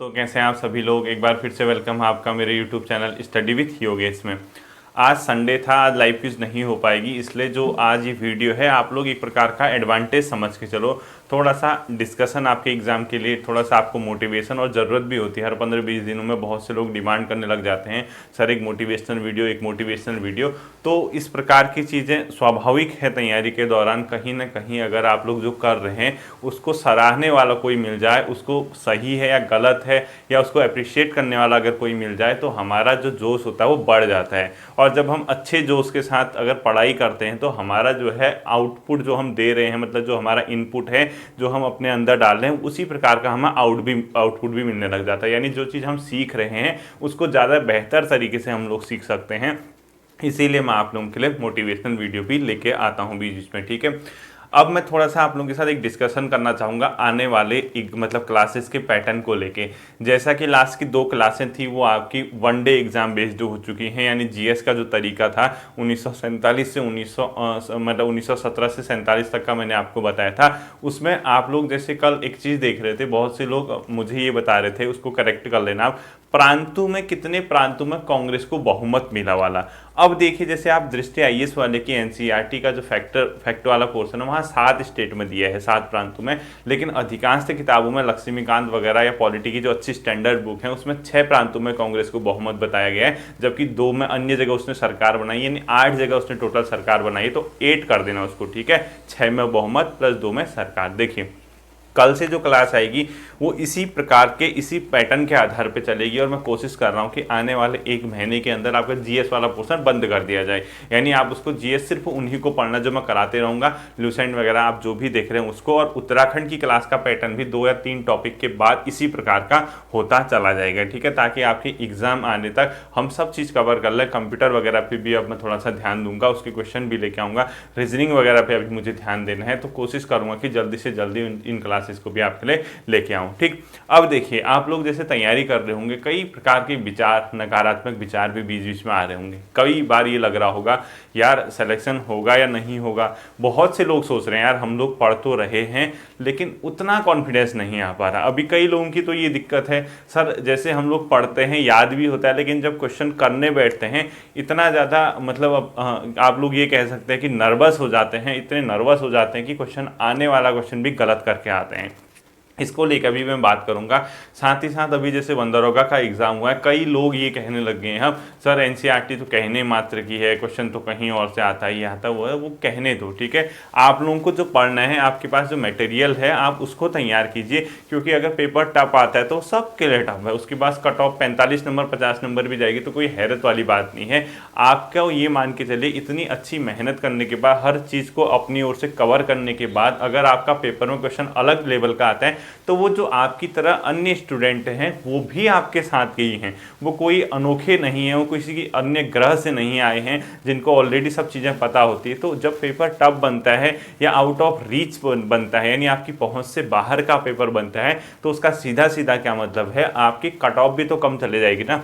तो कैसे हैं आप सभी लोग। एक बार फिर से वेलकम है आपका मेरे YouTube channel study with Yogesh में। आज संडे था, आज लाइव क्विज नहीं हो पाएगी, इसलिए जो आज ये वीडियो है आप लोग एक प्रकार का एडवांटेज समझ के चलो। थोड़ा सा डिस्कशन आपके एग्जाम के लिए, थोड़ा सा आपको मोटिवेशन और ज़रूरत भी होती है। हर 15-20 दिनों में बहुत से लोग डिमांड करने लग जाते हैं, सर एक मोटिवेशनल वीडियो, एक मोटिवेशनल वीडियो। तो इस प्रकार की चीज़ें स्वाभाविक है तैयारी के दौरान। कहीं ना कहीं अगर आप लोग जो कर रहे हैं उसको सराहने वाला कोई मिल जाए, उसको सही है या गलत है या उसको अप्रिशिएट करने वाला अगर कोई मिल जाए, तो हमारा जो जोश होता है वो बढ़ जाता है। और जब हम अच्छे जोश के साथ अगर पढ़ाई करते हैं तो हमारा जो है आउटपुट जो हम दे रहे हैं, मतलब जो हमारा इनपुट है जो हम अपने अंदर डाल रहे हैं, उसी प्रकार का हमें आउटपुट भी मिलने लग जाता है। यानी जो चीज़ हम सीख रहे हैं उसको ज़्यादा बेहतर तरीके से हम लोग सीख सकते हैं। इसीलिए मैं आप लोगों के लिए मोटिवेशनल वीडियो भी लेके आता हूँ बीच बीच में, ठीक है। अब मैं थोड़ा सा आप लोगों के साथ एक डिस्कशन करना चाहूँगा आने वाले मतलब क्लासेस के पैटर्न को लेके। जैसा कि लास्ट की 2 क्लासें थी वो आपकी वनडे एग्जाम बेस्ड हो चुकी हैं, यानी जीएस का जो तरीका था 1947 से 1917 से 47 तक का मैंने आपको बताया था। उसमें आप लोग जैसे कल एक चीज़ देख रहे थे, बहुत से लोग मुझे ये बता रहे थे, उसको करेक्ट कर लेना आप, प्रांतों में कितने प्रांतों में कांग्रेस को बहुमत मिला वाला। अब देखिए जैसे आप दृष्टि आईएएस वाले की एनसीईआरटी का जो फैक्ट वाला पोर्शन है वहाँ 7 स्टेट में दिया है, 7 प्रांतों में। लेकिन अधिकांश किताबों में लक्ष्मीकांत वगैरह या पॉलिटी की जो अच्छी स्टैंडर्ड बुक है उसमें 6 प्रांतों में कांग्रेस को बहुमत बताया गया है, जबकि 2 में अन्य जगह उसने सरकार बनाई, यानी 8 जगह उसने टोटल सरकार बनाई। तो 8 कर देना उसको, ठीक है। 6 में बहुमत प्लस 2 में सरकार। देखिए कल से जो क्लास आएगी वो इसी प्रकार के, इसी पैटर्न के आधार पे चलेगी। और मैं कोशिश कर रहा हूँ कि आने वाले 1 महीने के अंदर आपका जीएस वाला पोर्शन बंद कर दिया जाए, यानी आप उसको जीएस सिर्फ उन्हीं को पढ़ना जो मैं कराते रहूँगा, लूसेंट वगैरह आप जो भी देख रहे हैं उसको। और उत्तराखंड की क्लास का पैटर्न भी 2 या 3 टॉपिक के बाद इसी प्रकार का होता चला जाएगा, ठीक है, ताकि आपके एग्जाम आने तक हम सब चीज़ कवर कर लें। कंप्यूटर वगैरह पर भी अब मैं थोड़ा सा ध्यान दूंगा, उसके क्वेश्चन भी लेके आऊँगा। रीजनिंग वगैरह पर अभी मुझे ध्यान देना है, तो कोशिश करूँगा कि जल्दी से जल्दी इन क्लासेस को भी आपके लिए लेके आऊं, ठीक। अब देखिए आप लोग जैसे तैयारी कर रहे होंगे, कई प्रकार के विचार, नकारात्मक विचार भी बीच बीच में आ रहे होंगे। कई बार ये लग रहा होगा यार सिलेक्शन होगा या नहीं होगा। बहुत से लोग सोच रहे हैं यार हम लोग पढ़ तो रहे हैं लेकिन उतना कॉन्फिडेंस नहीं आ पा रहा। अभी कई लोगों की तो ये दिक्कत है, सर जैसे हम लोग पढ़ते हैं याद भी होता है, लेकिन जब क्वेश्चन करने बैठते हैं इतना ज़्यादा, मतलब आप लोग ये कह सकते हैं कि नर्वस हो जाते हैं, इतने नर्वस हो जाते हैं कि क्वेश्चन आने वाला क्वेश्चन भी गलत करके आते हैं। इसको लेकर भी मैं बात करूंगा। साथ ही साथ अभी जैसे दरोगा का एग्जाम हुआ है, कई लोग ये कहने लग गए हैं हम सर एनसीईआरटी तो कहने मात्र की है, क्वेश्चन तो कहीं और से आता ही आता, वो कहने दो, ठीक है। आप लोगों को जो पढ़ना है, आपके पास जो मटेरियल है आप उसको तैयार कीजिए, क्योंकि अगर पेपर टफ आता है तो सबके लिए टफ है। उसके बाद कट ऑफ 45 नंबर 50 नंबर भी जाएगी तो कोई हैरत वाली बात नहीं है। आपको ये मान के चलिए इतनी अच्छी मेहनत करने के बाद, हर चीज़ को अपनी ओर से कवर करने के बाद अगर आपका पेपर में क्वेश्चन अलग लेवल का आता है तो वो जो आपकी तरह अन्य स्टूडेंट हैं वो भी आपके साथ ही हैं, वो कोई अनोखे नहीं हैं, वो किसी की अन्य ग्रह से नहीं आए हैं जिनको ऑलरेडी सब चीज़ें पता होती है। तो जब पेपर टफ बनता है या आउट ऑफ रीच बनता है, यानी आपकी पहुंच से बाहर का पेपर बनता है, तो उसका सीधा सीधा क्या मतलब है, आपकी कट ऑफ भी तो कम चले जाएगी ना।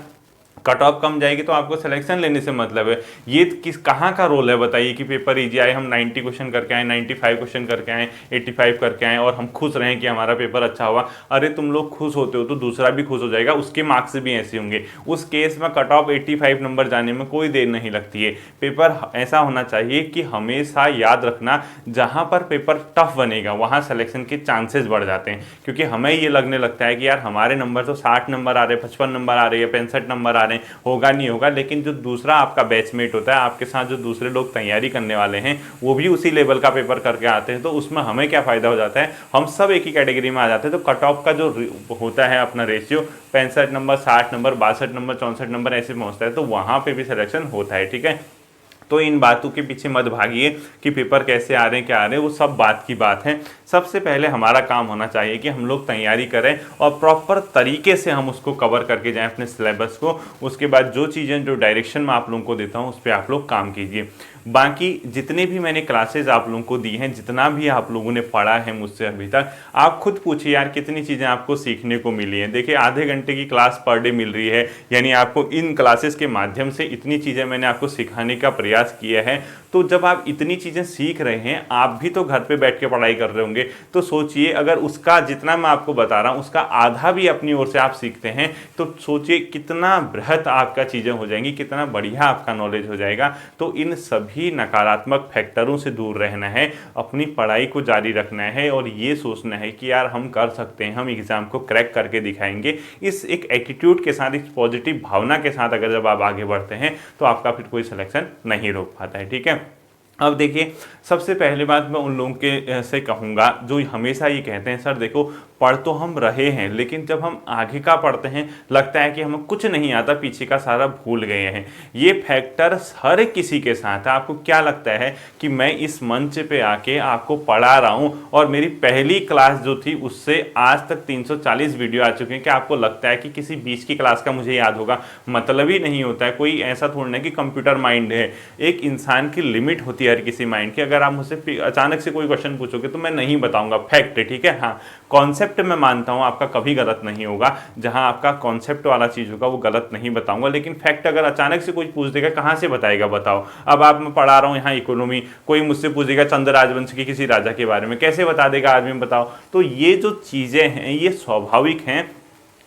कट ऑफ कम जाएगी तो आपको सिलेक्शन लेने से मतलब है। ये किस कहाँ का रोल है बताइए कि पेपर इजी आए, हम 90 क्वेश्चन करके आए, 95 क्वेश्चन करके आए, 85 करके आए और हम खुश रहें कि हमारा पेपर अच्छा हुआ। अरे तुम लोग खुश होते हो तो दूसरा भी खुश हो जाएगा, उसके मार्क्स भी ऐसे होंगे। उस केस में कट ऑफ 85 नंबर जाने में कोई देर नहीं लगती है। पेपर ऐसा होना चाहिए कि हमेशा याद रखना, जहाँ पर पेपर टफ बनेगा वहाँ सिलेक्शन के चांसेस बढ़ जाते हैं, क्योंकि हमें ये लगने लगता है कि यार हमारे नंबर तो 60 नंबर आ रहे, 55 नंबर आ रहे हैं, 65 नंबर आ रहे हैं, होगा नहीं होगा। लेकिन जो दूसरा आपका बैचमेट होता है, आपके साथ जो दूसरे लोग तैयारी करने वाले हैं, वो भी उसी लेवल का पेपर करके आते हैं, तो उसमें हमें क्या फ़ायदा हो जाता है, हम सब एक ही कैटेगरी में आ जाते हैं। तो कट ऑफ का जो होता है अपना ratio 65 number, 60 number, 62 number, 64 number ऐसे पहुँचता है, तो वहाँ पर भी सिलेक्शन होता है, ठीक है। तो इन बातों के पीछे मत भागिए कि पेपर कैसे आ रहे हैं, क्या आ रहे हैं, वो सब बात की बात है। सबसे पहले हमारा काम होना चाहिए कि हम लोग तैयारी करें और प्रॉपर तरीके से हम उसको कवर करके जाएं अपने सिलेबस को। उसके बाद जो चीज़ें, जो डायरेक्शन मैं आप लोगों को देता हूं उस पर आप लोग काम कीजिए। बाकी जितने भी मैंने क्लासेज आप लोगों को दी हैं, जितना भी आप लोगों ने पढ़ा है मुझसे अभी तक, आप खुद पूछिए यार कितनी चीज़ें आपको सीखने को मिली हैं। देखिए आधे घंटे की क्लास पर डे मिल रही है, यानी आपको इन क्लासेस के माध्यम से इतनी चीज़ें मैंने आपको सिखाने का प्रयास किया है। तो जब आप इतनी चीज़ें सीख रहे हैं, आप भी तो घर पे बैठ के पढ़ाई कर रहे होंगे, होंगे, तो सोचिए अगर उसका जितना मैं आपको बता रहा हूँ उसका आधा भी अपनी ओर से आप सीखते हैं तो सोचिए कितना बृहत आपका चीज़ें हो जाएंगी, कितना बढ़िया आपका नॉलेज हो जाएगा। तो इन सभी नकारात्मक फैक्टरों से दूर रहना है, अपनी पढ़ाई को जारी रखना है और ये सोचना है कि यार हम कर सकते हैं, हम एग्ज़ाम को क्रैक करके दिखाएंगे। इस एक एटीट्यूड के साथ, इस पॉजिटिव भावना के साथ अगर जब आप आगे बढ़ते हैं तो आपका फिर कोई सिलेक्शन नहीं रोक पाता है। ठीक है, अब देखिए सबसे पहले बात मैं उन लोगों के से कहूँगा जो हमेशा ये कहते हैं सर देखो पढ़ तो हम रहे हैं लेकिन जब हम आगे का पढ़ते हैं लगता है कि हमें कुछ नहीं आता, पीछे का सारा भूल गए हैं। ये फैक्टर हर किसी के साथ है। आपको क्या लगता है कि मैं इस मंच पे आके आपको पढ़ा रहा हूँ और मेरी पहली क्लास जो थी उससे आज तक 340 वीडियो आ चुके हैं, क्या आपको लगता है कि किसी बीच की क्लास का मुझे याद होगा? मतलब ही नहीं होता है। कोई ऐसा थोड़ा ना कि कंप्यूटर माइंड है, एक इंसान की लिमिट होती है हर किसी माइंड की। अगर आप मुझसे अचानक से कोई क्वेश्चन पूछोगे तो मैं नहीं बताऊंगा, फैक्ट है। ठीक है, हाँ कॉन्सेप्ट मैं मानता हूं आपका कभी गलत नहीं होगा, जहां आपका कॉन्सेप्ट वाला चीज होगा वो गलत नहीं बताऊंगा, लेकिन फैक्ट अगर अचानक से कोई पूछ देगा कहां से बताएगा बताओ। अब आप मैं पढ़ा रहा हूं यहाँ इकोनॉमी, कोई मुझसे पूछेगा चंद्र राजवंश के किसी राजा के बारे में, कैसे बता देगा आदमी बताओ। तो ये जो चीजें हैं ये स्वाभाविक हैं,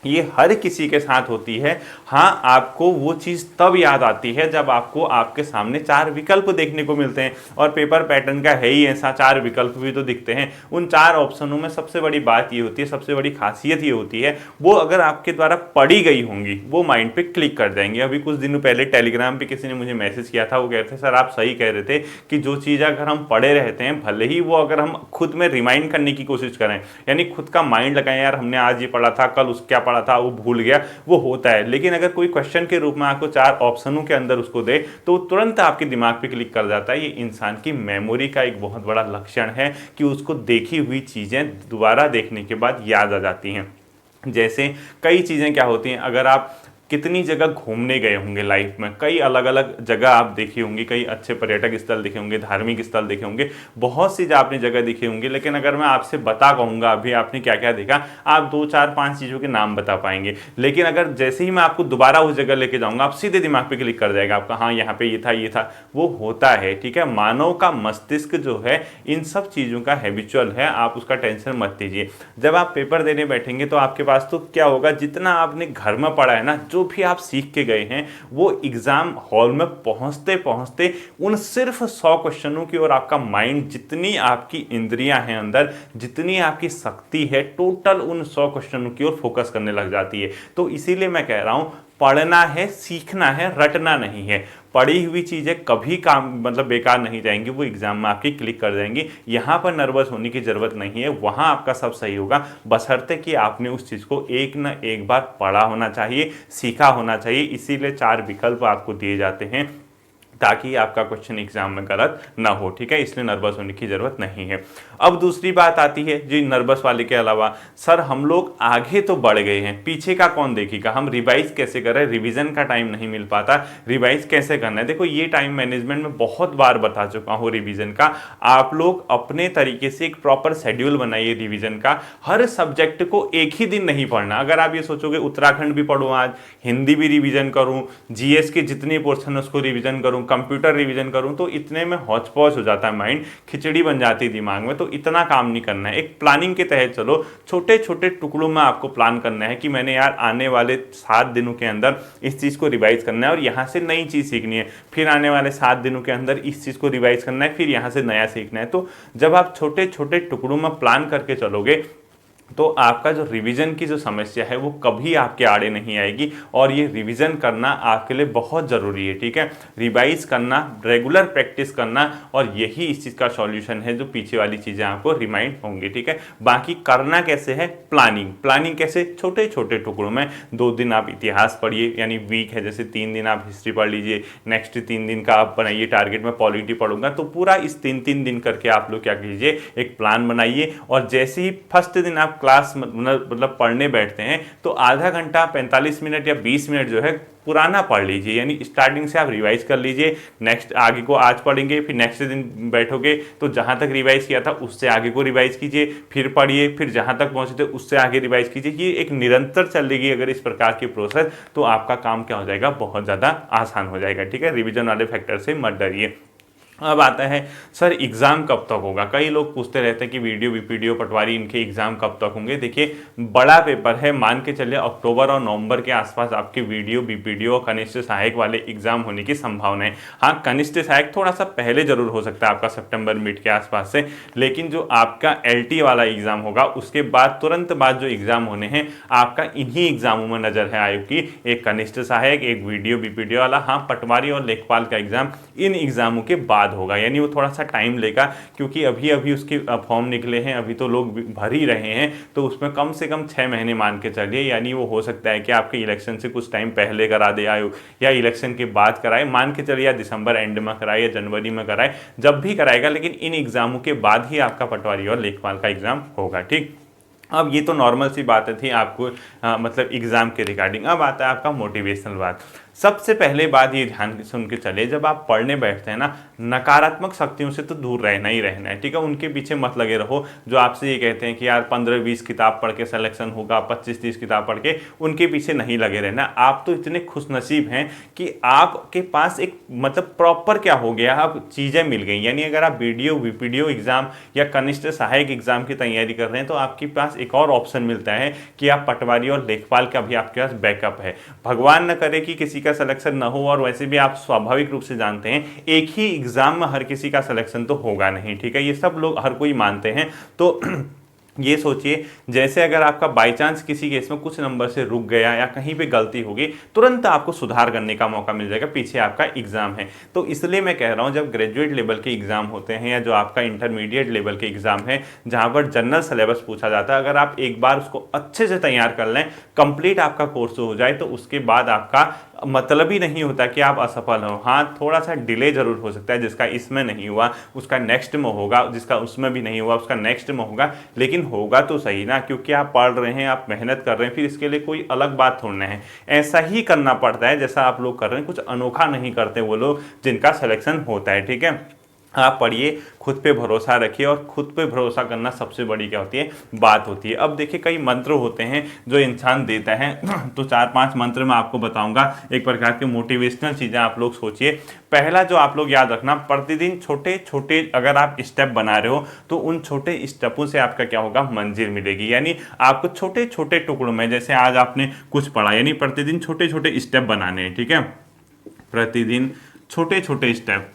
ये हर किसी के साथ होती है। हाँ आपको वो चीज़ तब याद आती है जब आपको आपके सामने 4 विकल्प देखने को मिलते हैं, और पेपर पैटर्न का है ही ऐसा, 4 विकल्प भी तो दिखते हैं। उन 4 ऑप्शनों में सबसे बड़ी बात ये होती है, सबसे बड़ी खासियत ये होती है, वो अगर आपके द्वारा पढ़ी गई होंगी वो माइंड पे क्लिक कर जाएंगे। अभी कुछ दिनों पहले टेलीग्राम पे किसी ने मुझे मैसेज किया था, वो कह रहे थे सर आप सही कह रहे थे कि जो चीज़ अगर हम पढ़े रहते हैं भले ही वो अगर हम खुद में रिमाइंड करने की कोशिश करें, यानी खुद का माइंड लगाएं, यार हमने आज ये पढ़ा था, कल उस क्या पढ़ा था वो भूल गया, वो होता है। लेकिन अगर कोई क्वेश्चन के रूप में आपको 4 ऑप्शनों के अंदर उसको दे तो तुरंत आपके दिमाग पे क्लिक कर जाता है। ये इंसान की मेमोरी का एक बहुत बड़ा लक्षण है कि उसको देखी हुई चीजें दोबारा देखने के बाद याद आ जाती हैं। जैसे कई चीजें क्या होती हैं, अगर आप कितनी जगह घूमने गए होंगे लाइफ में, कई अलग अलग जगह आप देखे होंगे, कई अच्छे पर्यटक स्थल देखे होंगे, धार्मिक स्थल देखे होंगे, बहुत सी आपने जगह देखे होंगे, लेकिन अगर मैं आपसे बता कहूँगा अभी आपने क्या क्या देखा, आप 2 4 5 चीज़ों के नाम बता पाएंगे। लेकिन अगर जैसे ही मैं आपको दोबारा उस जगह लेके जाऊँगा आप सीधे दिमाग पर क्लिक कर जाएगा आपका, हाँ यहाँ पे ये था, वो होता है। ठीक है, मानव का मस्तिष्क जो है इन सब चीज़ों का हैबिचुअल है, आप उसका टेंशन मत लीजिए। जब आप पेपर देने बैठेंगे तो आपके पास तो क्या होगा, जितना आपने घर में पढ़ा है ना, जो भी आप सीख के गए हैं, वो एग्जाम हॉल में पहुंचते पहुंचते उन सिर्फ 100 क्वेश्चनों की ओर आपका माइंड, जितनी आपकी इंद्रियां हैं अंदर, जितनी आपकी शक्ति है, टोटल उन 100 क्वेश्चनों की ओर फोकस करने लग जाती है। तो इसीलिए मैं कह रहा हूं पढ़ना है, सीखना है, रटना नहीं है। पढ़ी हुई चीज़ें कभी काम मतलब बेकार नहीं जाएंगी, वो एग्जाम में आपकी क्लिक कर जाएंगी। यहाँ पर नर्वस होने की ज़रूरत नहीं है, वहाँ आपका सब सही होगा, बशर्ते कि आपने उस चीज़ को एक न एक बार पढ़ा होना चाहिए, सीखा होना चाहिए। इसीलिए 4 विकल्प आपको दिए जाते हैं ताकि आपका क्वेश्चन एग्जाम में गलत ना हो। ठीक है, इसलिए नर्वस होने की जरूरत नहीं है। अब दूसरी बात आती है जी नर्वस वाले के अलावा, सर हम लोग आगे तो बढ़ गए हैं, पीछे का कौन देखेगा, हम रिवाइज कैसे करें, रिवीजन का टाइम नहीं मिल पाता, रिवाइज कैसे करना है। देखो ये टाइम मैनेजमेंट में बहुत बार बता चुका हूँ रिवीजन का। आप लोग अपने तरीके से एक प्रॉपर शेड्यूल बनाइए रिवीजन का। हर सब्जेक्ट को एक ही दिन नहीं पढ़ना। अगर आप ये सोचोगे उत्तराखंड भी पढ़ूँ आज, हिंदी भी रिवीजन करूँ, जीएस के जितने पोर्शन है उसको रिवीजन करूँ, कंप्यूटर रिवीजन करूं, तो इतने में हौच पौच हो जाता है, माइंड खिचड़ी बन जाती है दिमाग में। तो इतना काम नहीं करना है, एक प्लानिंग के तहत चलो। छोटे छोटे टुकड़ों में आपको प्लान करना है कि मैंने यार आने वाले 7 दिनों के अंदर इस चीज़ को रिवाइज करना है और यहाँ से नई चीज़ सीखनी है, फिर आने वाले 7 दिनों के अंदर इस चीज़ को रिवाइज करना है, फिर यहाँ से नया सीखना है। तो जब आप छोटे छोटे टुकड़ों में प्लान करके चलोगे तो आपका जो रिवीजन की जो समस्या है वो कभी आपके आड़े नहीं आएगी। और ये रिवीजन करना आपके लिए बहुत ज़रूरी है। ठीक है, रिवाइज करना, रेगुलर प्रैक्टिस करना, और यही इस चीज़ का सॉल्यूशन है जो पीछे वाली चीज़ें आपको रिमाइंड होंगी। ठीक है, बाकी करना कैसे है, प्लानिंग। प्लानिंग कैसे, छोटे छोटे टुकड़ों में। 2 दिन आप इतिहास पढ़िए, यानी वीक है जैसे 3 दिन आप हिस्ट्री पढ़ लीजिए, नेक्स्ट 3 दिन का आप बनाइए टारगेट में पॉलिटी पढ़ूंगा। तो पूरा इस 3-3 दिन करके आप लोग क्या कीजिए, एक प्लान बनाइए। और जैसे ही फर्स्ट दिन आप क्लास मतलब पढ़ने बैठते हैं तो आधा घंटा 45 मिनट या 20 मिनट जो है पुराना पढ़ लीजिए, यानी स्टार्टिंग से आप रिवाइज कर लीजिए। नेक्स्ट आगे को आज पढ़ेंगे, फिर नेक्स्ट दिन बैठोगे तो जहां तक रिवाइज किया था उससे आगे को रिवाइज कीजिए, फिर पढ़िए, फिर जहां तक पहुंचे थे उससे आगे रिवाइज कीजिए। ये एक निरंतर चलेगी अगर इस प्रकार की प्रोसेस, तो आपका काम क्या हो जाएगा, बहुत ज़्यादा आसान हो जाएगा। ठीक है, रिविजन वाले फैक्टर से मत डरिए। अब आता है सर एग्ज़ाम कब तक होगा। कई लोग पूछते रहते हैं कि वीडियो बीपीडीओ पटवारी इनके एग्ज़ाम कब तक होंगे। देखिए बड़ा पेपर है, मान के चलिए अक्टूबर और नवंबर के आसपास आपके वीडियो बीपीडीओ और कनिष्ठ सहायक वाले एग्ज़ाम होने की संभावना है। हाँ, कनिष्ठ सहायक थोड़ा सा पहले जरूर हो सकता है आपका सितंबर मिड के आसपास से, लेकिन जो आपका एलटी वाला एग्ज़ाम होगा उसके बाद तुरंत बाद जो एग्ज़ाम होने हैं आपका इन्हीं एग्ज़ामों में नज़र है आयोग की, एक कनिष्ठ सहायक, एक वीडियो बीपीडीओ वाला, हाँ पटवारी और लेखपाल का एग्ज़ाम इन एग्ज़ामों के बाद होगा। यानी वो थोड़ा सा टाइम लेगा, क्योंकि अभी अभी उसके फॉर्म निकले हैं, अभी तो लोग भर ही रहे हैं, तो उसमें कम से कम 6 महीने मान के चलिए। यानी वो हो सकता है कि आपके इलेक्शन से कुछ टाइम पहले करा दे आयोग, या इलेक्शन के बाद कराए, मान के चलिए या दिसंबर एंड में कराए या जनवरी में कराए, जब भी कराएगा, लेकिन इन एग्जामों के बाद ही आपका पटवारी और लेखपाल का एग्जाम होगा। ठीक, अब ये तो नॉर्मल सी बातें थी आपको मतलब एग्जाम के रिगार्डिंग। अब आता है आपका मोटिवेशनल बात। सबसे पहले बात ये ध्यान सुन के चले, जब आप पढ़ने बैठते हैं ना, नकारात्मक शक्तियों से तो दूर रहना ही रहना है। ठीक है, उनके पीछे मत लगे रहो जो आपसे ये कहते हैं कि यार 15-20 किताब पढ़ के सिलेक्शन होगा, 25-30 किताब पढ़ के, उनके पीछे नहीं लगे रहना। आप तो इतने खुशनसीब हैं कि आपके पास एक मतलब प्रॉपर क्या हो गया, अब चीज़ें मिल गई। यानी अगर आप वीडियो वीपीडीओ एग्जाम या कनिष्ठ सहायक एग्जाम की तैयारी कर रहे हैं तो आपके पास एक और ऑप्शन मिलता है कि आप पटवारी और लेखपाल का भी आपके पास बैकअप है। भगवान न करे कि किसी का सिलेक्शन ना हो, और वैसे भी आप स्वाभाविक रूप से जानते हैं एक ही एग्जाम में हर किसी का सिलेक्शन तो होगा नहीं। ठीक है, ये सब लोग हर कोई मानते हैं। तो ये सोचिए, जैसे अगर आपका बाई चांस किसी केस में कुछ नंबर से रुक गया या कहीं पे गलती होगी, तुरंत आपको सुधार करने का मौका मिल जाएगा, पीछे आपका एग्जाम है। तो इसलिए मैं कह रहा हूं, जब ग्रेजुएट लेवल के एग्जाम होते हैं या जो आपका इंटरमीडिएट लेवल के एग्जाम है जहां पर जनरल सिलेबस पूछा जाता है, अगर आप एक बार उसको अच्छे से तैयार कर लें, कंप्लीट आपका कोर्स हो जाए, तो उसके बाद आपका मतलब ही नहीं होता कि आप असफल हो। हाँ, थोड़ा सा डिले जरूर हो सकता है, जिसका इसमें नहीं हुआ उसका नेक्स्ट में होगा, जिसका उसमें भी नहीं हुआ उसका नेक्स्ट में होगा, लेकिन होगा तो सही ना, क्योंकि आप पढ़ रहे हैं, आप मेहनत कर रहे हैं, फिर इसके लिए कोई अलग बात थोड़ना है। ऐसा ही करना पड़ता है जैसा आप लोग कर रहे हैं, कुछ अनोखा नहीं करते वो लोग जिनका सिलेक्शन होता है। ठीक है, आप पढ़िए, खुद पे भरोसा रखिए, और खुद पे भरोसा करना सबसे बड़ी क्या होती है, बात होती है। अब देखिए कई मंत्र होते हैं जो इंसान देता है, तो 4-5 मंत्र मैं आपको बताऊंगा, एक प्रकार के मोटिवेशनल चीज़ें आप लोग सोचिए। पहला जो आप लोग याद रखना, प्रतिदिन छोटे छोटे अगर आप स्टेप बना रहे हो तो उन छोटे स्टेपों से आपका क्या होगा, मंजिल मिलेगी। यानी आपको छोटे छोटे टुकड़ों में, जैसे आज आपने कुछ पढ़ा, यानी प्रतिदिन छोटे छोटे स्टेप बनाने हैं। ठीक है, प्रतिदिन छोटे छोटे स्टेप,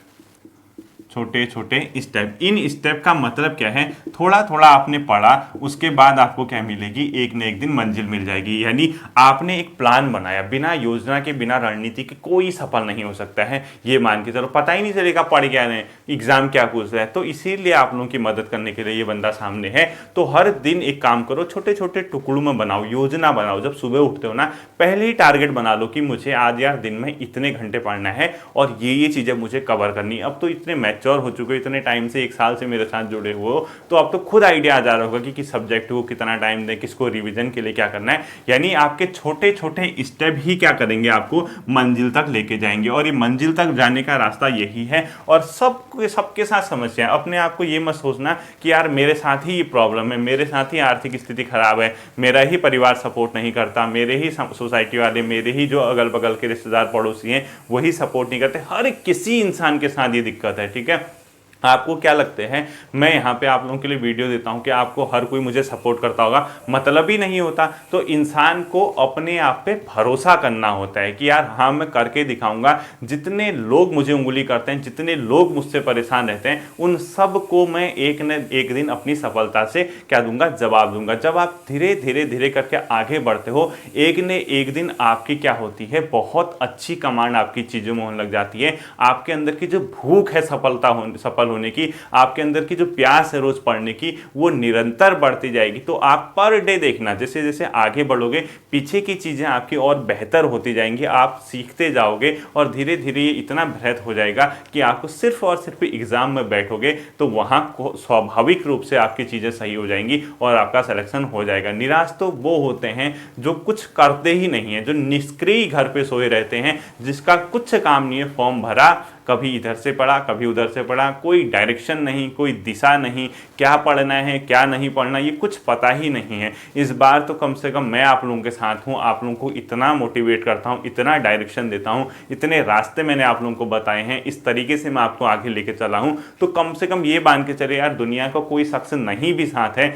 छोटे छोटे स्टेप। इन स्टेप का मतलब क्या है, थोड़ा थोड़ा आपने पढ़ा, उसके बाद आपको क्या मिलेगी, एक न एक दिन मंजिल मिल जाएगी। यानी आपने एक प्लान बनाया, बिना योजना के बिना रणनीति के कोई सफल नहीं हो सकता है, ये मान के चलो। पता ही नहीं चलेगा पढ़ क्या रहे, एग्जाम क्या पूछ रहा है। तो इसीलिए आप लोगों की मदद करने के लिए ये बंदा सामने है। तो हर दिन एक काम करो, छोटे छोटे टुकड़ों में बनाओ, योजना बनाओ। जब सुबह उठते हो ना, पहले ही टारगेट बना लो कि मुझे आज यार दिन में इतने घंटे पढ़ना है और ये चीजें मुझे कवर करनी है। अब तो इतने मैच्योर हो चुके, इतने टाइम से, 1 साल से मेरे साथ जुड़े हुए हो, तो अब तो खुद आइडिया आ जा रहा होगा कि किस सब्जेक्ट को कितना टाइम दें, किसको रिवीजन के लिए क्या करना है। यानी आपके छोटे छोटे स्टेप ही क्या करेंगे, आपको मंजिल तक लेके जाएंगे। और ये मंजिल तक जाने का रास्ता यही है। और सबके साथ समस्या है, अपने आप को ये मत सोचना कि यार मेरे साथ ही ये प्रॉब्लम है, मेरे साथ ही आर्थिक स्थिति खराब है, मेरा ही परिवार सपोर्ट नहीं करता, मेरे ही सोसाइटी वाले, मेरे ही जो अगल बगल के रिश्तेदार पड़ोसी हैं वही सपोर्ट नहीं करते। हर किसी इंसान के साथ ये दिक्कत है। ठीक है, आपको क्या लगते हैं मैं यहाँ पे आप लोगों के लिए वीडियो देता हूँ कि आपको हर कोई मुझे सपोर्ट करता होगा, मतलब ही नहीं होता। तो इंसान को अपने आप पे भरोसा करना होता है कि यार हाँ मैं करके दिखाऊंगा। जितने लोग मुझे उंगली करते हैं, जितने लोग मुझसे परेशान रहते हैं, उन सब को मैं एक न एक दिन अपनी सफलता से क्या दूंगा, जवाब दूंगा। जब आप धीरे धीरे धीरे करके आगे बढ़ते हो, एक न एक दिन आपकी क्या होती है, बहुत अच्छी कमांड आपकी चीज़ों में होने लग जाती है। आपके अंदर की जो भूख है सफल होने की, आपके अंदर की जो प्यास है रोज पढ़ने की, वो निरंतर बढ़ती जाएगी। तो आप पर डे देखना, जैसे जैसे आगे बढ़ोगे, पीछे की चीजें आपकी और बेहतर होती जाएंगी, आप सीखते जाओगे और धीरे धीरे ये इतना बेहतर हो जाएगा कि आपको सिर्फ और सिर्फ एग्जाम में बैठोगे तो वहां स्वाभाविक रूप से आपकी चीजें सही हो जाएंगी और आपका सिलेक्शन हो जाएगा। निराश तो वो होते हैं जो कुछ करते ही नहीं है, जो निष्क्रिय घर पे सोए रहते हैं, जिसका कुछ काम नहीं है, फॉर्म भरा, कभी इधर से पढ़ा कभी उधर से पढ़ा, कोई डायरेक्शन नहीं, कोई दिशा नहीं, क्या पढ़ना है क्या नहीं पढ़ना ये कुछ पता ही नहीं है। इस बार तो कम से कम मैं आप लोगों के साथ हूँ, आप लोगों को इतना मोटिवेट करता हूँ, इतना डायरेक्शन देता हूँ, इतने रास्ते मैंने आप लोगों को बताए हैं, इस तरीके से मैं आपको आगे लेके चला हूँ। तो कम से कम ये मान के चले यार, दुनिया का कोई शख्स नहीं भी साथ है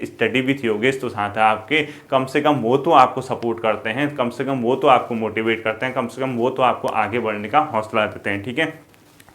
@स्टडी विथ योगेश तो साथ है आपके, कम से कम वो तो आपको सपोर्ट करते हैं, कम से कम वो तो आपको मोटिवेट करते हैं, कम से कम वो तो आपको आगे बढ़ने का हौसला देते हैं। ठीक है,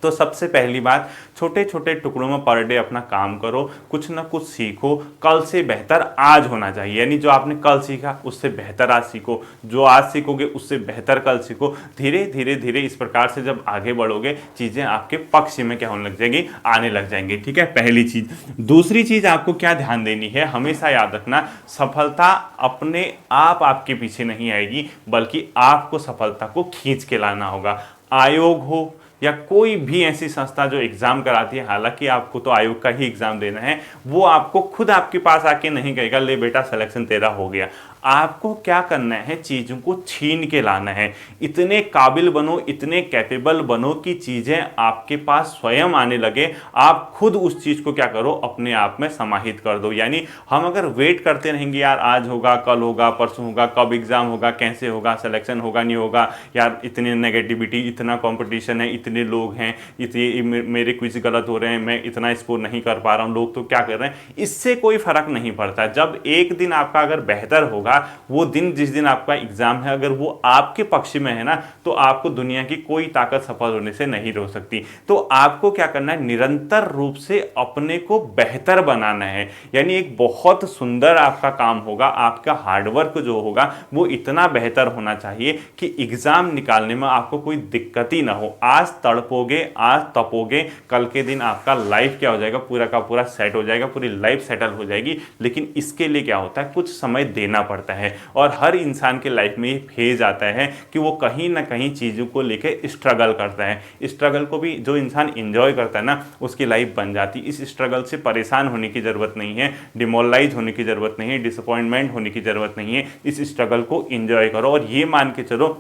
तो सबसे पहली बात, छोटे छोटे टुकड़ों में पर डे अपना काम करो, कुछ ना कुछ सीखो, कल से बेहतर आज होना चाहिए। यानी जो आपने कल सीखा उससे बेहतर आज सीखो, जो आज सीखोगे उससे बेहतर कल सीखो। धीरे धीरे धीरे इस प्रकार से जब आगे बढ़ोगे चीज़ें आपके पक्ष में क्या होने लग जाएगी, आने लग जाएंगी। ठीक है, पहली चीज़। दूसरी चीज़ आपको क्या ध्यान देनी है, हमेशा याद रखना, सफलता अपने आप आपके पीछे नहीं आएगी, बल्कि आपको सफलता को खींच के लाना होगा। आयोग हो या कोई भी ऐसी संस्था जो एग्जाम कराती है, हालांकि आपको तो आयोग का ही एग्जाम देना है, वो आपको खुद आपके पास आके नहीं कहेगा ले बेटा सिलेक्शन तेरा हो गया। आपको क्या करना है, चीज़ों को छीन के लाना है। इतने काबिल बनो, इतने कैपेबल बनो कि चीज़ें आपके पास स्वयं आने लगे, आप खुद उस चीज़ को क्या करो, अपने आप में समाहित कर दो। यानी हम अगर वेट करते रहेंगे यार आज होगा कल होगा परसों होगा, कब एग्ज़ाम होगा, कैसे होगा, सिलेक्शन होगा नहीं होगा, यार इतनी नेगेटिविटी, इतना कॉम्पिटिशन है, इतने लोग हैं, इतने मेरे क्विज गलत हो रहे हैं, मैं इतना स्कोर नहीं कर पा रहा हूँ, लोग तो क्या कर रहे हैं, इससे कोई फर्क नहीं पड़ता। जब एक दिन आपका अगर बेहतर होगा, वो दिन जिस दिन आपका एग्जाम है, अगर वो आपके पक्ष में है ना, तो आपको दुनिया की कोई ताकत सफल होने से नहीं रोक सकती। तो आपको क्या करना है, निरंतर रूप से अपने को बेहतर बनाना है। यानी एक बहुत सुंदर आपका काम होगा, आपका हार्डवर्क जो होगा वो इतना बेहतर होना चाहिए कि एग्जाम निकालने में आपको कोई दिक्कत ही ना हो। आज तड़पोगे, आज तपोगे, कल के दिन आपका लाइफ क्या हो जाएगा, पूरा का पूरा सेट हो जाएगा, पूरी लाइफ सेटल हो जाएगी। लेकिन इसके लिए क्या होता है, कुछ समय देना पड़ता है। और हर इंसान के लाइफ में ये फेज आता है कि वो कहीं ना कहीं चीज़ों को लेके स्ट्रगल करता है। स्ट्रगल को भी जो इंसान एंजॉय करता है ना, उसकी लाइफ बन जाती। इस स्ट्रगल से परेशान होने की ज़रूरत नहीं है, डिमोरलाइज होने की ज़रूरत नहीं है, डिसअपॉइंटमेंट होने की ज़रूरत नहीं है। इस स्ट्रगल को एंजॉय करो और ये मान के चलो,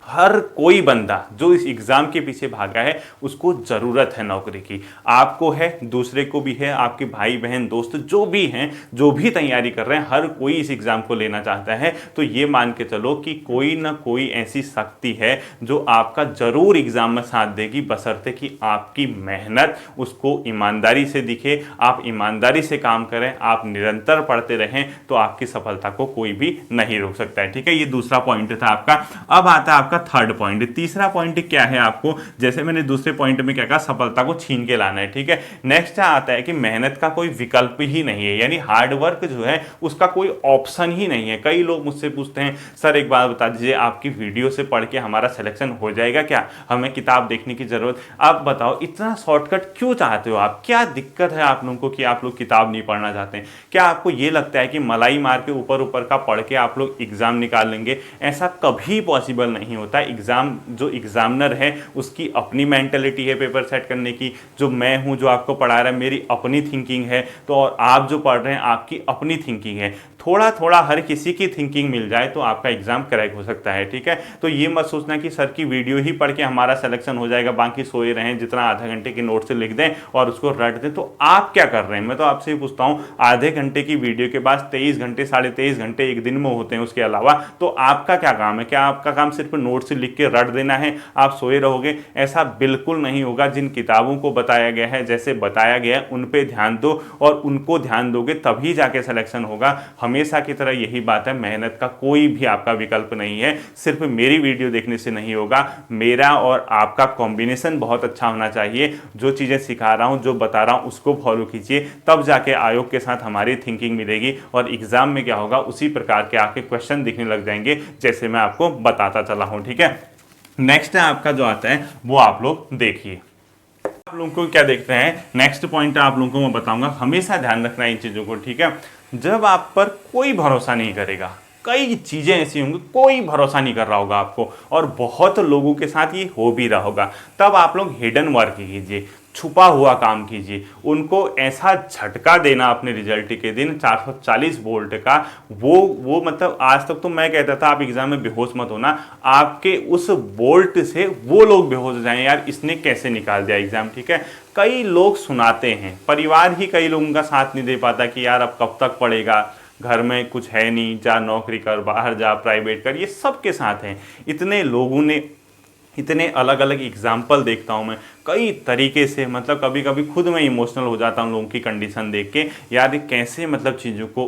हर कोई बंदा जो इस एग्ज़ाम के पीछे भागा है उसको ज़रूरत है नौकरी की। आपको है, दूसरे को भी है, आपके भाई बहन दोस्त जो भी हैं, जो भी तैयारी कर रहे हैं, हर कोई इस एग्ज़ाम को लेना चाहता है। तो ये मान के चलो कि कोई ना कोई ऐसी शक्ति है जो आपका ज़रूर एग्ज़ाम में साथ देगी, बशर्ते कि आपकी मेहनत उसको ईमानदारी से दिखे, आप ईमानदारी से काम करें, आप निरंतर पढ़ते रहें, तो आपकी सफलता को कोई भी नहीं रोक सकता है। ठीक है, ये दूसरा पॉइंट था आपका। अब आता है आपका थर्ड पॉइंट। तीसरा पॉइंट क्या है, आपको जैसे मैंने दूसरे पॉइंट में क्या कहा, सफलता को छीन के लाना है। ठीक है, नेक्स्ट आता है कि मेहनत का कोई विकल्प ही नहीं है, यानी हार्डवर्क जो है उसका कोई ऑप्शन ही नहीं है। कई लोग मुझसे पूछते हैं सर एक बात बता दीजिए, आपकी वीडियो से पढ़ के हमारा सिलेक्शन हो जाएगा क्या, हमें किताब देखने की जरूरत। आप बताओ इतना शॉर्टकट क्यों चाहते हो आप, क्या दिक्कत है आप लोगों को कि आप लोग किताब नहीं पढ़ना चाहते हैं? क्या आपको ये लगता है कि मलाई मार के ऊपर ऊपर का पढ़ के आप लोग एग्जाम निकाल लेंगे? ऐसा कभी पॉसिबल नहीं होता। एग्जाम जो एग्जामिनर है उसकी अपनी मेंटलिटी है पेपर सेट करने की, जो मैं हूं जो आपको पढ़ा रहा है मेरी अपनी थिंकिंग है, तो और आप जो पढ़ रहे हैं आपकी अपनी थिंकिंग है। थोड़ा थोड़ा हर किसी की थिंकिंग मिल जाए तो आपका एग्जाम क्रैक हो सकता है। ठीक है, तो ये मत सोचना कि सर की वीडियो ही पढ़ के हमारा सिलेक्शन हो जाएगा, बाकी सोए रहें, जितना आधा घंटे के नोट से लिख दें और उसको रट दें। तो आप क्या कर रहे हैं, मैं तो आपसे ही पूछता हूं, आधे घंटे की वीडियो के बाद 23 घंटे 23.5 घंटे एक दिन में होते हैं उसके अलावा, तो आपका क्या काम है? क्या आपका काम सिर्फ नोट से लिख के रट देना है, आप सोए रहोगे? ऐसा बिल्कुल नहीं होगा। जिन किताबों को बताया गया है, जैसे बताया गया है, उन पे ध्यान दो और उनको ध्यान दोगे तभी जाके सिलेक्शन होगा। हमेशा की तरह यही बात है, मेहनत का कोई भी आपका विकल्प नहीं है। सिर्फ मेरी वीडियो देखने से नहीं होगा, मेरा और आपका कॉम्बिनेशन बहुत अच्छा होना चाहिए। जो चीज़ें सिखा रहा हूँ, जो बता रहा हूँ, उसको फॉलो कीजिए, तब जाके आयोग के साथ हमारी थिंकिंग मिलेगी और एग्जाम में क्या होगा, उसी प्रकार के आपके क्वेश्चन दिखने लग जाएंगे जैसे मैं आपको बताता चला हूँ। ठीक है, नेक्स्ट आपका जो आता है वो आप लोग देखिए। आप लोगों को क्या देखते हैं, नेक्स्ट पॉइंट आप लोगों को मैं बताऊंगा, हमेशा ध्यान रखना इन चीज़ों को। ठीक है, जब आप पर कोई भरोसा नहीं करेगा, कई चीज़ें ऐसी होंगी, कोई भरोसा नहीं कर रहा होगा आपको, और बहुत लोगों के साथ ये हो भी रहा होगा। तब आप लोग हिडन वर्क कीजिए, छुपा हुआ काम कीजिए, उनको ऐसा झटका देना अपने रिजल्ट के दिन 440 वोल्ट का। वो मतलब आज तक तो मैं कहता था आप एग्जाम में बेहोश मत होना, आपके उस वोल्ट से वो लोग बेहोश हो जाएं, यार इसने कैसे निकाल दिया एग्जाम। ठीक है, कई लोग सुनाते हैं, परिवार ही कई लोगों का साथ नहीं दे पाता कि यार अब कब तक पढ़ेगा, घर में कुछ है नहीं, जा नौकरी कर, बाहर जा, प्राइवेट कर, ये सबके साथ हैं। इतने लोगों ने, इतने अलग अलग एग्जाम्पल देखता हूँ मैं कई तरीके से, मतलब कभी कभी खुद मैं इमोशनल हो जाता हूँ लोगों की कंडीशन देख के, यार कैसे मतलब चीज़ों को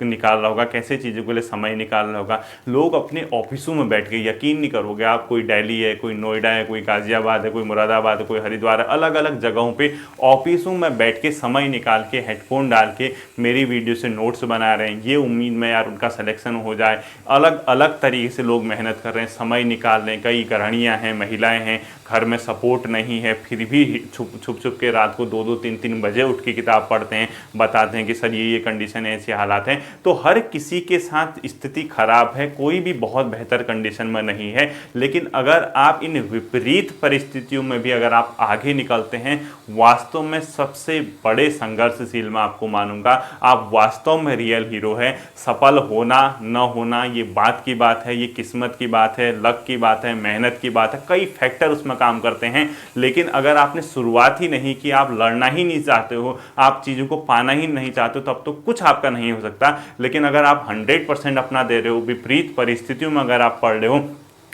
निकाल रहा होगा, कैसे चीज़ों के लिए समय निकाल रहा होगा। लोग अपने ऑफिसों में बैठ के, यकीन नहीं करोगे आप, कोई दिल्ली है, कोई नोएडा है, कोई गाजियाबाद है, कोई मुरादाबाद है, कोई हरिद्वार है, अलग अलग जगहों पे ऑफिसों में बैठ के समय निकाल के हेडफोन डाल के मेरी वीडियो से नोट्स बना रहे हैं, ये उम्मीद में यार उनका सिलेक्शन हो जाए। अलग अलग तरीके से लोग मेहनत कर रहे हैं, समय निकाल रहे हैं। कई गृहिणियाँ हैं, महिलाएँ हैं, घर में सपोर्ट नहीं है, फिर भी छुप छुप के रात को 2-2 3-3 बजे उठ के किताब पढ़ते हैं, बताते हैं कि सर ये कंडीशन है, ऐसे हालात हैं। तो हर किसी के साथ स्थिति खराब है, कोई भी बहुत बेहतर कंडीशन में नहीं है। लेकिन अगर आप इन विपरीत परिस्थितियों में भी अगर आप आगे निकलते हैं, वास्तव में सबसे बड़े संघर्षशील मैं आपको मानूंगा, आप वास्तव में रियल हीरो हैं। सफल होना न होना ये बात की बात है, ये किस्मत की बात है, लक की बात है, मेहनत की बात है, कई फैक्टर उसमें काम करते हैं। लेकिन अगर आपने शुरुआत ही नहीं की, आप लड़ना ही नहीं चाहते हो, आप चीज़ों को पाना ही नहीं चाहते हो, तब तो कुछ आपका नहीं हो सकता। लेकिन अगर आप 100% अपना दे रहे हो, विपरीत परिस्थितियों में अगर आप पढ़ रहे हो,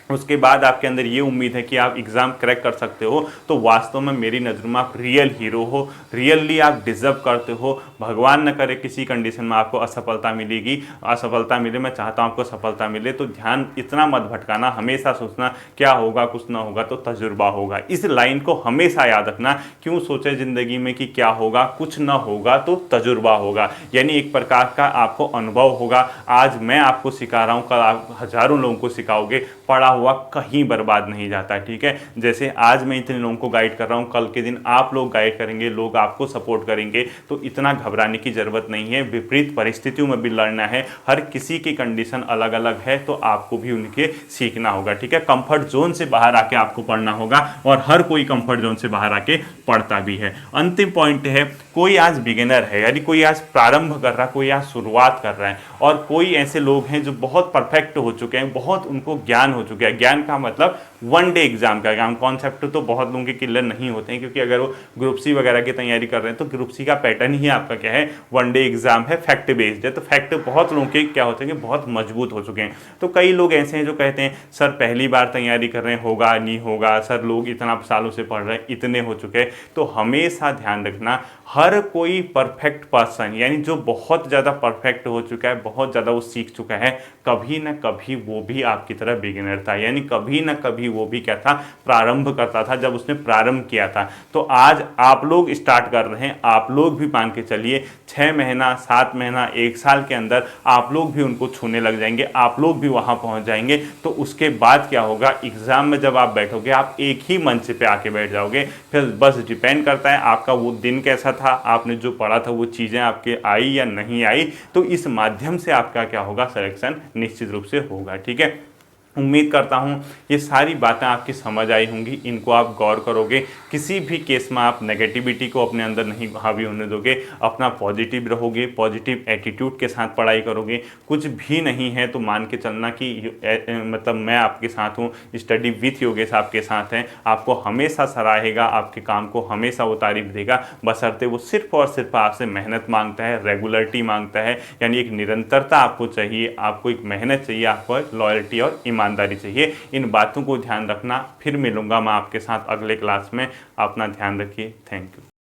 उसके बाद आपके अंदर ये उम्मीद है कि आप एग्ज़ाम क्रैक कर सकते हो, तो वास्तव में मेरी नज़रों में आप रियल हीरो हो, रियली आप डिज़र्व करते हो। भगवान न करे किसी कंडीशन में आपको असफलता मिलेगी, असफलता मिले, मैं चाहता हूँ आपको सफलता मिले, तो ध्यान इतना मत भटकाना, हमेशा सोचना क्या होगा, कुछ ना होगा तो तजुर्बा होगा। इस लाइन को हमेशा याद रखना। क्यों सोचे ज़िंदगी में कि क्या होगा, कुछ ना होगा तो तजुर्बा होगा, यानी एक प्रकार का आपको अनुभव होगा। आज मैं आपको सिखा रहा हूँ, कल आप हज़ारों लोगों को सिखाओगे। पढ़ा हुआ कहीं बर्बाद नहीं जाता। ठीक है, जैसे आज मैं इतने लोगों को गाइड कर रहा हूँ, कल के दिन आप लोग गाइड करेंगे, लोग आपको सपोर्ट करेंगे, तो इतना घबराने की ज़रूरत नहीं है। विपरीत परिस्थितियों में भी लड़ना है, हर किसी की कंडीशन अलग अलग है, तो आपको भी उनके सीखना होगा। ठीक है, कंफर्ट जोन से बाहर आके आपको पढ़ना होगा, और हर कोई कंफर्ट जोन से बाहर आके पढ़ता भी है। अंतिम पॉइंट है, कोई आज बिगिनर है, यानी कोई आज प्रारंभ कर रहा है, कोई आज शुरुआत कर रहा है, और कोई ऐसे लोग हैं जो बहुत परफेक्ट हो चुके हैं, बहुत उनको ज्ञान हो चुका है। ज्ञान का मतलब वन डे एग्जाम का ज्ञान, कॉन्सेप्ट तो बहुत लोगों के क्लियर नहीं होते हैं, क्योंकि अगर वो ग्रुप सी वगैरह की तैयारी कर रहे हैं तो ग्रुप सी का पैटर्न ही आपका क्या है, वन डे एग्जाम है, फैक्ट बेस्ड है। तो फैक्ट बहुत लोगों के क्या होते हैं कि बहुत मजबूत हो चुके हैं। तो कई लोग ऐसे हैं जो कहते हैं सर पहली बार तैयारी कर रहे हैं, होगा नहीं होगा, सर लोग इतना सालों से पढ़ रहे हैं, इतने हो चुके हैं। तो हमेशा ध्यान रखना, हर कोई परफेक्ट पर्सन, यानी जो बहुत ज़्यादा परफेक्ट हो चुका है, बहुत ज़्यादा वो सीख चुका है, कभी ना कभी वो भी आपकी तरह बिगिनर था, यानी कभी ना कभी वो भी क्या था, प्रारंभ करता था जब उसने प्रारंभ किया था। तो आज आप लोग स्टार्ट कर रहे हैं, आप लोग भी मान के चलिए 6 महीना, 7 महीना, 1 साल के अंदर आप लोग भी उनको छूने लग जाएंगे, आप लोग भी वहाँ पहुँच जाएंगे। तो उसके बाद क्या होगा, एग्ज़ाम में जब आप बैठोगे, आप एक ही मंच पे आके बैठ जाओगे। फिर बस डिपेंड करता है आपका वो दिन कैसा था, आपने जो पढ़ा था वो चीज़ें आपके आई या नहीं आई, तो इस माध्यम से आपका क्या होगा, सिलेक्शन निश्चित रूप से होगा। ठीक है, उम्मीद करता हूँ ये सारी बातें आपकी समझ आई होंगी, इनको आप गौर करोगे, किसी भी केस में आप नेगेटिविटी को अपने अंदर नहीं हावी होने दोगे, अपना पॉजिटिव रहोगे, पॉजिटिव एटीट्यूड के साथ पढ़ाई करोगे। कुछ भी नहीं है तो मान के चलना कि मतलब मैं आपके साथ हूँ, स्टडी विथ योगेश आपके साथ हैं, आपको हमेशा सराहेगा, आपके काम को हमेशा वो तारीफ देगा, बशर्ते वो सिर्फ और सिर्फ आपसे मेहनत मांगता है, रेगुलरिटी मांगता है, यानी एक निरंतरता आपको चाहिए, आपको एक मेहनत चाहिए, आपको एक लॉयल्टी और ईमानदारी चाहिए। इन बातों को ध्यान रखना। फिर मिलूंगा मैं आपके साथ अगले क्लास में, अपना ध्यान रखिए। Thank you.